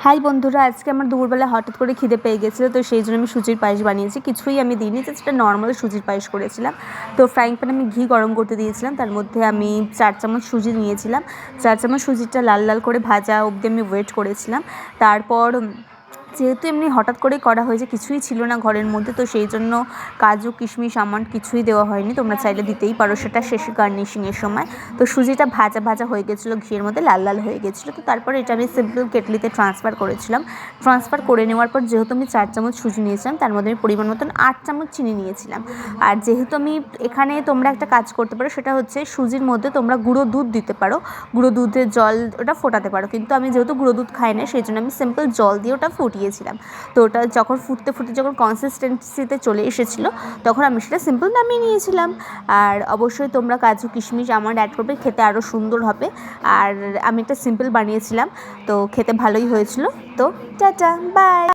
High বন্ধুরা, আজকে আমার দুপুরবেলা হঠাৎ করে খিদে পেয়ে গেছিলো, তো সেই জন্য আমি সুজির পায়েস বানিয়েছি। কিছুই আমি দিইনি, জাস্ট নর্মাল সুজির পায়েস করেছিলাম। তো ফ্রাইং প্যানে আমি ঘি গরম করতে দিয়েছিলাম, তার মধ্যে আমি 4 চামচ সুজি নিয়েছিলাম। 4 চামচ সুজিটা লাল লাল করে ভাজা অবধি আমি ওয়েট করেছিলাম। তারপর যেহেতু এমনি হঠাৎ করেই করা হয়েছে, কিছুই ছিল না ঘরের মধ্যে, তো সেই জন্য কাজু কিশমিশ আমন্ড কিছুই দেওয়া হয়নি। তোমরা চাইলে দিতেই পারো সেটা শেষে গার্নিশিংয়ের সময়। তো সুজিটা ভাজা ভাজা হয়ে গেছিলো, ঘিয়ের মধ্যে লাল লাল হয়ে গেছিলো। তো তারপরে এটা আমি সিম্পল কেটলিতে ট্রান্সফার করেছিলাম। ট্রান্সফার করে নেওয়ার পর যেহেতু আমি 4 চামচ সুজি নিয়েছিলাম, তার মধ্যে আমি পরিমাণ মতন 8 চামচ চিনি নিয়েছিলাম। আর যেহেতু আমি এখানে তোমরা একটা কাজ করতে পারো, সেটা হচ্ছে সুজির মধ্যে তোমরা গুঁড়ো দুধ দিতে পারো, গুঁড়ো দুধের জল ওটা ফোটাতে পারো। কিন্তু আমি যেহেতু গুঁড়ো দুধ খাই না, সেই জন্য আমি সিম্পল জল দিয়ে ওটা ফুটিয়েছিলাম। তো ওটা যখন ফুটতে যখন কনসিস্টেন্সিতে চলে এসেছিলো, তখন আমি সেটা সিম্পল নামিয়ে নিয়েছিলাম। আর অবশ্যই তোমরা কাজু কিশমিশ আমন্ড অ্যাড করবে, খেতে আরও সুন্দর হবে। আর আমি একটা সিম্পল বানিয়েছিলাম, তো খেতে ভালোই হয়েছিল। তো টাটা, বাই।